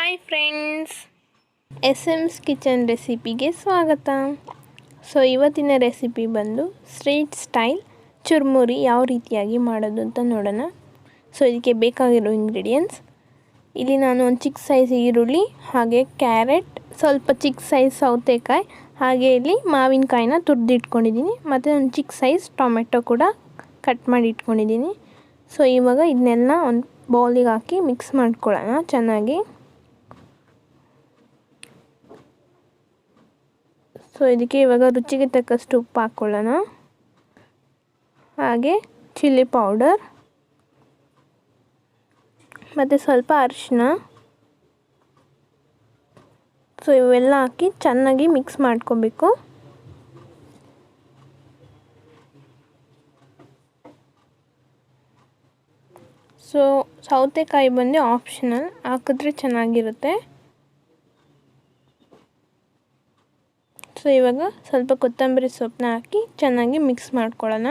Hi friends, S kitchen ರೆಸಿಪಿಗೆ ಸ್ವಾಗತ. ಇವತ್ತಿನ recipe ಬಂದು ಸ್ಟ್ರೀಟ್ ಸ್ಟೈಲ್ ಚುರುಮುರಿ ಯಾವ ರೀತಿಯಾಗಿ ಮಾಡೋದು ಅಂತ ನೋಡೋಣ. ಇದಕ್ಕೆ ಬೇಕಾಗಿರೋ ಇಂಗ್ರೀಡಿಯೆಂಟ್ಸ್, ಇಲ್ಲಿ ನಾನು ಒಂದು ಚಿಕ್ಕ ಸೈಜ್ ಈರುಳ್ಳಿ, ಹಾಗೆ ಕ್ಯಾರೆಟ್, ಸ್ವಲ್ಪ ಚಿಕ್ಕ ಸೈಜ್ ಸೌತೆಕಾಯಿ, ಹಾಗೆ ಇಲ್ಲಿ ಮಾವಿನಕಾಯಿನ ತುರಿದಿಟ್ಕೊಂಡಿದ್ದೀನಿ, ಮತ್ತು ಒಂದು ಚಿಕ್ಕ ಸೈಜ್ ಟೊಮೆಟೊ ಕೂಡ ಕಟ್ ಮಾಡಿ ಇಟ್ಕೊಂಡಿದ್ದೀನಿ. ಇವಾಗ ಇದನ್ನೆಲ್ಲ ಒಂದು ಬೌಲಿಗೆ ಹಾಕಿ ಮಿಕ್ಸ್ ಮಾಡ್ಕೊಳ್ಳೋಣ ಚೆನ್ನಾಗಿ. ಇದಕ್ಕೆ ಇವಾಗ ರುಚಿಗೆ ತಕ್ಕಷ್ಟು ಉಪ್ಪು ಹಾಕ್ಕೊಳ್ಳೋಣ, ಹಾಗೆ ಚಿಲ್ಲಿ ಪೌಡರ್ ಮತ್ತು ಸ್ವಲ್ಪ ಅರಿಶಿನ. ಇವೆಲ್ಲ ಹಾಕಿ ಚೆನ್ನಾಗಿ ಮಿಕ್ಸ್ ಮಾಡ್ಕೊಬೇಕು. ಸೌತೆಕಾಯಿ ಬಂದು ಆಪ್ಷನಲ್, ಹಾಕಿದ್ರೆ ಚೆನ್ನಾಗಿರುತ್ತೆ. ಇವಾಗ ಸ್ವಲ್ಪ ಕೊತ್ತಂಬರಿ ಸೊಪ್ಪನ್ನ ಹಾಕಿ ಚೆನ್ನಾಗಿ ಮಿಕ್ಸ್ ಮಾಡ್ಕೊಳ್ಳೋಣ.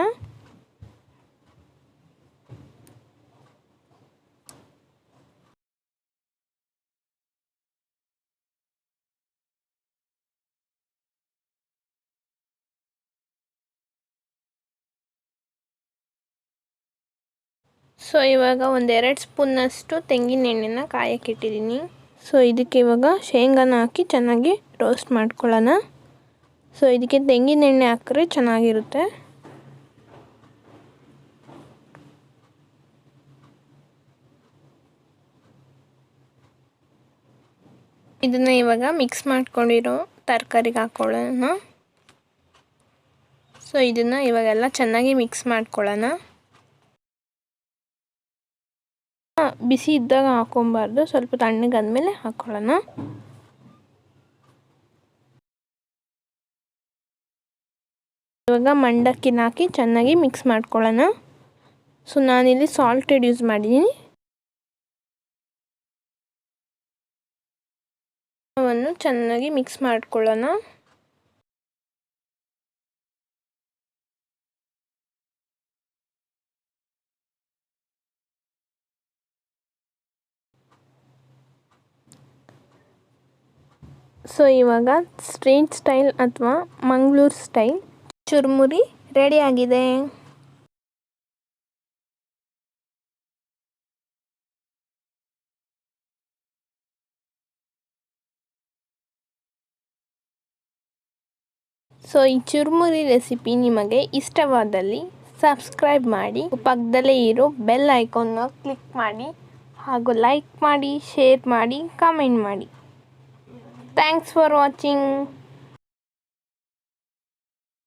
ಇವಾಗ ಒಂದು 2 ಸ್ಪೂನ್ನಷ್ಟು ತೆಂಗಿನ ಎಣ್ಣೆನ ಕಾಯಕ್ಕೆ ಇಟ್ಟಿದ್ದೀನಿ. ಇದಕ್ಕೆ ಇವಾಗ ಶೇಂಗಾನ ಹಾಕಿ ಚೆನ್ನಾಗಿ ರೋಸ್ಟ್ ಮಾಡ್ಕೊಳ್ಳೋಣ. ಇದಕ್ಕೆ ತೆಂಗಿನ ಎಣ್ಣೆ ಹಾಕಿದ್ರೆ ಚೆನ್ನಾಗಿರುತ್ತೆ. ಇದನ್ನು ಇವಾಗ ಮಿಕ್ಸ್ ಮಾಡ್ಕೊಂಡಿರೋ ತರಕಾರಿಗೆ ಹಾಕ್ಕೊಳ್ಳೋಣ. ಇದನ್ನು ಇವಾಗೆಲ್ಲ ಚೆನ್ನಾಗಿ ಮಿಕ್ಸ್ ಮಾಡ್ಕೊಳ್ಳೋಣ. ಬಿಸಿ ಇದ್ದಾಗ ಹಾಕೊಬಾರ್ದು, ಸ್ವಲ್ಪ ತಣ್ಣಗಾದ್ಮೇಲೆ ಹಾಕ್ಕೊಳ್ಳೋಣ. ಇವಾಗ ಮಂಡಕ್ಕಿನ ಹಾಕಿ ಚೆನ್ನಾಗಿ ಮಿಕ್ಸ್ ಮಾಡ್ಕೊಳ್ಳೋಣ. ನಾನಿಲ್ಲಿ ಸಾಲ್ಟೆಡ್ ಯೂಸ್ ಮಾಡಿದ್ದೀನಿ. ಅವನ್ನು ಚೆನ್ನಾಗಿ ಮಿಕ್ಸ್ ಮಾಡ್ಕೊಳ್ಳೋಣ. ಇವಾಗ ಸ್ಟ್ರೀಟ್ ಸ್ಟೈಲ್ ಅಥವಾ ಮಂಗಳೂರು ಸ್ಟೈಲ್ ಚುರುಮುರಿ ರೆಡಿ ಆಗಿದೆ. ಈ ಚುರುಮುರಿ ರೆಸಿಪಿ ನಿಮಗೆ ಇಷ್ಟವಾದಲ್ಲಿ ಸಬ್ಸ್ಕ್ರೈಬ್ ಮಾಡಿ, ಪಕ್ಕದಲ್ಲೇ ಇರೋ ಬೆಲ್ ಐಕಾನ್ನ ಕ್ಲಿಕ್ ಮಾಡಿ, ಹಾಗೂ ಲೈಕ್ ಮಾಡಿ, ಶೇರ್ ಮಾಡಿ, ಕಮೆಂಟ್ ಮಾಡಿ. Thanks for watching.